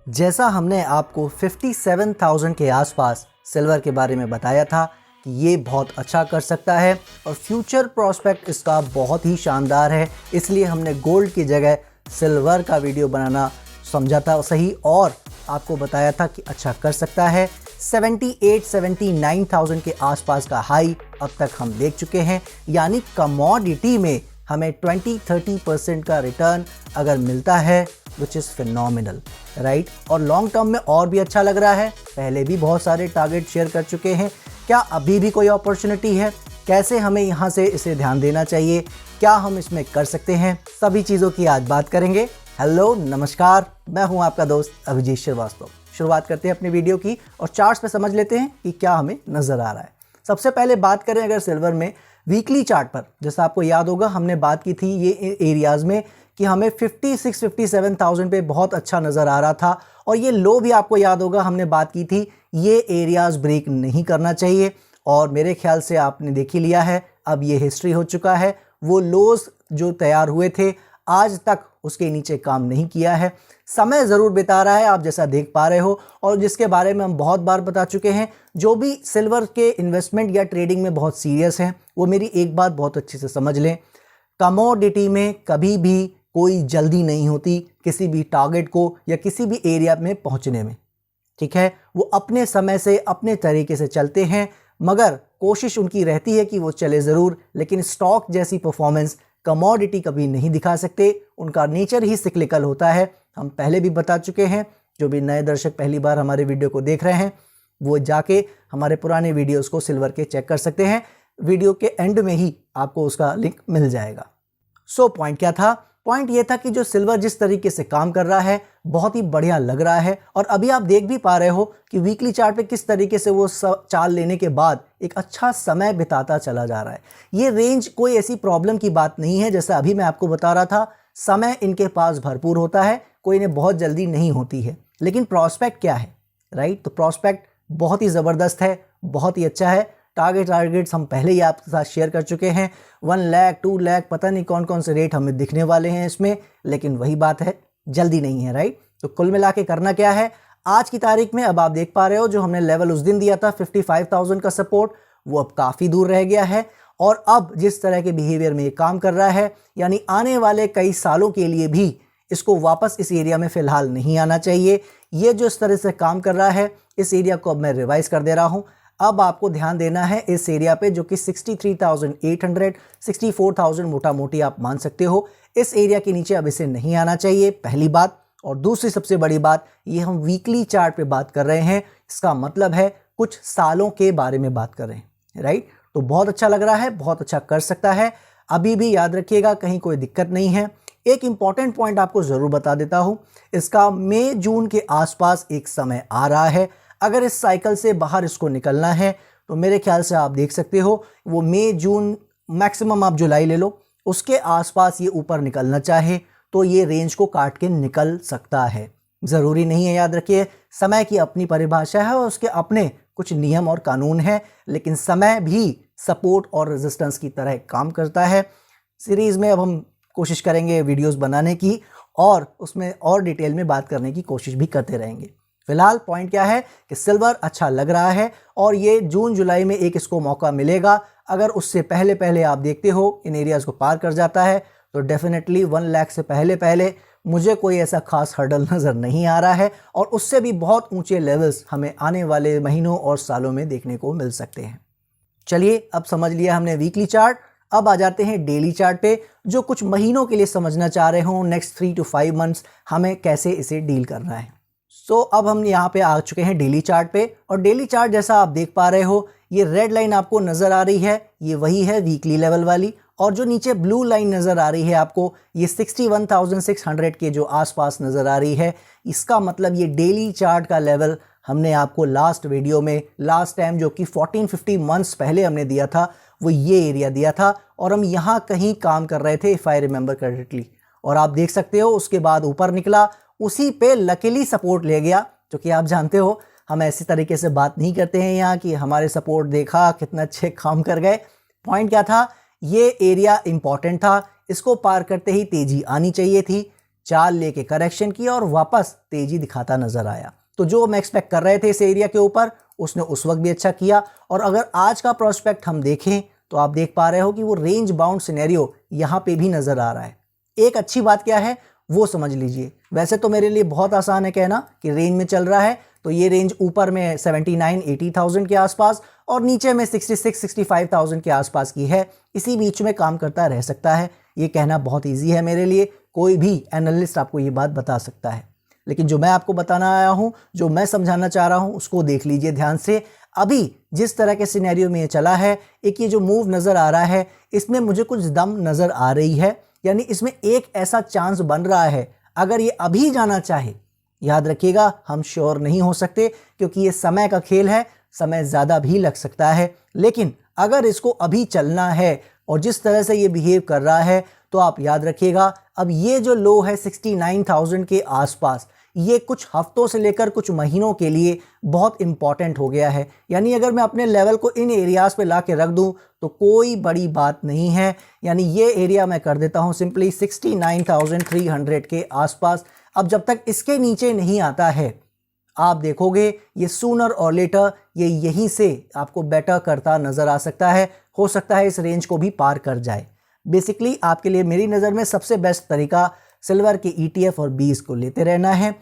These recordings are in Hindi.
जैसा हमने आपको 57,000 के आसपास सिल्वर के बारे में बताया था कि ये बहुत अच्छा कर सकता है और फ्यूचर प्रोस्पेक्ट इसका बहुत ही शानदार है, इसलिए हमने गोल्ड की जगह सिल्वर का वीडियो बनाना समझा था सही और आपको बताया था कि अच्छा कर सकता है। 78-79,000 के आसपास का हाई अब तक हम देख चुके हैं, यानी कमोडिटी में हमें 20-30% का रिटर्न अगर मिलता है विच इज़ फिनोमिनल, राइट। और लॉन्ग टर्म में और भी अच्छा लग रहा है। पहले भी बहुत सारे टारगेट शेयर कर चुके हैं। क्या अभी भी कोई अपॉर्चुनिटी है? कैसे हमें यहाँ से इसे ध्यान देना चाहिए? क्या हम इसमें कर सकते हैं? सभी चीज़ों की आज बात करेंगे। हेलो नमस्कार, मैं हूँ आपका दोस्त अभिजीत श्रीवास्तव। शुरुआत करते हैं अपनी वीडियो की और चार्ट्स पे समझ लेते हैं कि क्या हमें नज़र आ रहा है। सबसे पहले बात करें अगर सिल्वर में वीकली चार्ट पर, जैसा आपको याद होगा हमने बात की थी ये एरियाज़ में कि हमें 56-57,000 पे बहुत अच्छा नज़र आ रहा था और ये लो भी आपको याद होगा हमने बात की थी ये एरियाज़ ब्रेक नहीं करना चाहिए और मेरे ख्याल से आपने देख ही लिया है। अब ये हिस्ट्री हो चुका है। वो लोज जो तैयार हुए थे आज तक उसके नीचे काम नहीं किया है। समय ज़रूर बिता रहा है, आप जैसा देख पा रहे हो, और जिसके बारे में हम बहुत बार बता चुके हैं। जो भी सिल्वर के इन्वेस्टमेंट या ट्रेडिंग में बहुत सीरियस हैं वो मेरी एक बात बहुत अच्छे से समझ लें, कमोडिटी में कभी भी कोई जल्दी नहीं होती किसी भी टारगेट को या किसी भी एरिया में पहुंचने में, ठीक है। वो अपने समय से अपने तरीके से चलते हैं, मगर कोशिश उनकी रहती है कि वो चले ज़रूर, लेकिन स्टॉक जैसी परफॉर्मेंस कमोडिटी कभी नहीं दिखा सकते। उनका नेचर ही सिक्लिकल होता है। हम पहले भी बता चुके हैं। जो भी नए दर्शक पहली बार हमारे वीडियो को देख रहे हैं वो जाके हमारे पुराने वीडियोस को सिल्वर के चेक कर सकते हैं। वीडियो के एंड में ही आपको उसका लिंक मिल जाएगा। सो पॉइंट क्या था? पॉइंट ये था कि जो सिल्वर जिस तरीके से काम कर रहा है बहुत ही बढ़िया लग रहा है और अभी आप देख भी पा रहे हो कि वीकली चार्ट पे किस तरीके से वो चाल लेने के बाद एक अच्छा समय बिताता चला जा रहा है। ये रेंज कोई ऐसी प्रॉब्लम की बात नहीं है, जैसा अभी मैं आपको बता रहा था। समय इनके पास भरपूर होता है, कोई इन्हें बहुत जल्दी नहीं होती है। लेकिन प्रॉस्पेक्ट क्या है, राइट? तो प्रॉस्पेक्ट बहुत ही ज़बरदस्त है, बहुत ही अच्छा है। टारगेट्स हम पहले ही आपके साथ शेयर कर चुके हैं। 1 लाख 2 लाख पता नहीं कौन कौन से रेट हमें दिखने वाले हैं इसमें, लेकिन वही बात है, जल्दी नहीं है, राइट। तो कुल मिला के करना क्या है आज की तारीख में? अब आप देख पा रहे हो जो हमने लेवल उस दिन दिया था 55,000 का सपोर्ट, वो अब काफ़ी दूर रह गया है। और अब जिस तरह के बिहेवियर में ये काम कर रहा है, यानी आने वाले कई सालों के लिए भी इसको वापस इस एरिया में फ़िलहाल नहीं आना चाहिए। ये जो इस तरह से काम कर रहा है, इस एरिया को अब मैं रिवाइज़ कर दे रहा हूँ। अब आपको ध्यान देना है इस एरिया पे जो कि 63,800 64,000 मोटा मोटी आप मान सकते हो। इस एरिया के नीचे अब इसे नहीं आना चाहिए, पहली बात। और दूसरी सबसे बड़ी बात, ये हम वीकली चार्ट पे बात कर रहे हैं, इसका मतलब है कुछ सालों के बारे में बात कर रहे हैं, राइट। तो बहुत अच्छा लग रहा है, बहुत अच्छा कर सकता है। अभी भी याद रखिएगा कहीं कोई दिक्कत नहीं है। एक इंपॉर्टेंट पॉइंट आपको ज़रूर बता देता हूँ, इसका मई जून के आसपास एक समय आ रहा है। अगर इस साइकिल से बाहर इसको निकलना है तो मेरे ख्याल से आप देख सकते हो वो मई जून, मैक्सिमम आप जुलाई ले लो, उसके आसपास ये ऊपर निकलना चाहे तो ये रेंज को काट के निकल सकता है। ज़रूरी नहीं है, याद रखिए समय की अपनी परिभाषा है और उसके अपने कुछ नियम और कानून हैं, लेकिन समय भी सपोर्ट और रेजिस्टेंस की तरह काम करता है। सीरीज़ में अब हम कोशिश करेंगे वीडियोस बनाने की और उसमें और डिटेल में बात करने की कोशिश भी करते रहेंगे। फिलहाल पॉइंट क्या है कि सिल्वर अच्छा लग रहा है और ये जून जुलाई में एक इसको मौका मिलेगा। अगर उससे पहले पहले आप देखते हो इन एरियाज़ को पार कर जाता है तो डेफिनेटली 1 लाख से पहले पहले मुझे कोई ऐसा खास हर्डल नज़र नहीं आ रहा है और उससे भी बहुत ऊंचे लेवल्स हमें आने वाले महीनों और सालों में देखने को मिल सकते हैं। चलिए, अब समझ लिया हमने वीकली चार्ट। अब आ जाते हैं डेली चार्ट पे, जो कुछ महीनों के लिए समझना चाह रहे हो, नेक्स्ट 3 to 5 मंथ्स हमें कैसे इसे डील करना है। सो अब हम यहाँ पे आ चुके हैं डेली चार्ट पे और डेली चार्ट जैसा आप देख पा रहे हो ये रेड लाइन आपको नज़र आ रही है, ये वही है वीकली लेवल वाली। और जो नीचे ब्लू लाइन नज़र आ रही है आपको, ये 61,600 के जो आसपास नज़र आ रही है। इसका मतलब ये डेली चार्ट का लेवल हमने आपको लास्ट वीडियो में, लास्ट टाइम जो कि 14-15 मंथ्स पहले हमने दिया था, वो ये एरिया दिया था और हम यहाँ कहीं काम कर रहे थे, इफ़ आई रिमेंबर करेक्टली। और आप देख सकते हो उसके बाद ऊपर निकला, उसी पे लकीली सपोर्ट ले गया, जो कि आप जानते हो हम ऐसी तरीके से बात नहीं करते हैं यहाँ कि हमारे सपोर्ट देखा कितना अच्छे काम कर गए। पॉइंट क्या था, ये एरिया इंपॉर्टेंट था, इसको पार करते ही तेजी आनी चाहिए थी। चाल लेके करेक्शन किया और वापस तेजी दिखाता नजर आया। तो जो हम एक्सपेक्ट कर रहे थे इस एरिया के ऊपर, उसने उस वक्त भी अच्छा किया। और अगर आज का प्रोस्पेक्ट हम देखें तो आप देख पा रहे हो कि वो रेंज बाउंड सिनेरियो यहाँ पे भी नजर आ रहा है। एक अच्छी बात क्या है वो समझ लीजिए। वैसे तो मेरे लिए बहुत आसान है कहना कि रेंज में चल रहा है, तो ये रेंज ऊपर में 79-80,000 के आसपास और नीचे में 66-65,000 के आसपास की है। इसी बीच में काम करता रह सकता है। ये कहना बहुत ईजी है मेरे लिए, कोई भी एनालिस्ट आपको ये बात बता सकता है। लेकिन जो मैं आपको बताना आया हूँ, जो मैं समझाना चाह रहा हूँ, उसको देख लीजिए ध्यान से। अभी जिस तरह के सिनेरियो में ये चला है, एक ये जो मूव नज़र आ रहा है, इसमें मुझे कुछ दम नज़र आ रही है। यानी इसमें एक ऐसा चांस बन रहा है, अगर ये अभी जाना चाहे, याद रखिएगा हम श्योर नहीं हो सकते क्योंकि ये समय का खेल है, समय ज़्यादा भी लग सकता है। लेकिन अगर इसको अभी चलना है और जिस तरह से ये बिहेव कर रहा है, तो आप याद रखिएगा अब ये जो लो है 69,000 के आसपास, ये कुछ हफ्तों से लेकर कुछ महीनों के लिए बहुत इंपॉर्टेंट हो गया है। यानी अगर मैं अपने लेवल को इन एरियाज़ पे ला के रख दूं तो कोई बड़ी बात नहीं है। यानी ये एरिया मैं कर देता हूं सिंपली 69,300 के आसपास। अब जब तक इसके नीचे नहीं आता है, आप देखोगे ये सूनर और लेटर ये यहीं से आपको बेटर करता नज़र आ सकता है। हो सकता है इस रेंज को भी पार कर जाए। बेसिकली आपके लिए मेरी नज़र में सबसे बेस्ट तरीका सिल्वर के ETF और बीज को लेते रहना है।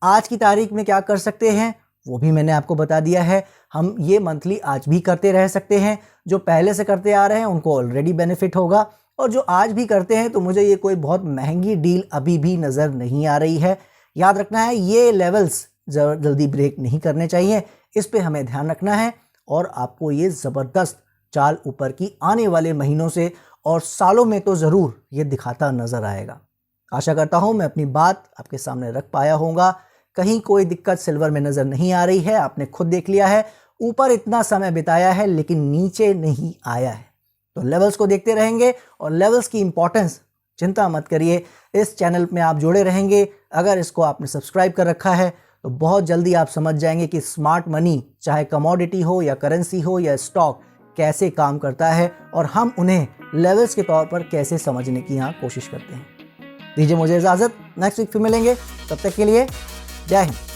आज की तारीख में क्या कर सकते हैं वो भी मैंने आपको बता दिया है। हम ये मंथली आज भी करते रह सकते हैं। जो पहले से करते आ रहे हैं उनको ऑलरेडी बेनिफिट होगा, और जो आज भी करते हैं तो मुझे ये कोई बहुत महंगी डील अभी भी नज़र नहीं आ रही है। याद रखना है ये लेवल्स जल्दी ब्रेक नहीं करने चाहिए, इस पे हमें ध्यान रखना है। और आपको ये ज़बरदस्त चाल ऊपर की आने वाले महीनों से और सालों में तो ज़रूर ये दिखाता नज़र आएगा। आशा करता हूँ मैं अपनी बात आपके सामने रख पाया होगा। कहीं कोई दिक्कत सिल्वर में नज़र नहीं आ रही है, आपने खुद देख लिया है। ऊपर इतना समय बिताया है लेकिन नीचे नहीं आया है। तो लेवल्स को देखते रहेंगे और लेवल्स की इंपॉर्टेंस चिंता मत करिए, इस चैनल में आप जुड़े रहेंगे। अगर इसको आपने सब्सक्राइब कर रखा है तो बहुत जल्दी आप समझ जाएंगे कि स्मार्ट मनी चाहे कमोडिटी हो या करेंसी हो या स्टॉक कैसे काम करता है और हम उन्हें लेवल्स के तौर पर कैसे समझने की यहाँ कोशिश करते हैं। दीजिए मुझे इजाज़त, नेक्स्ट वीक फिर मिलेंगे। तब तक के लिए जय हिंद।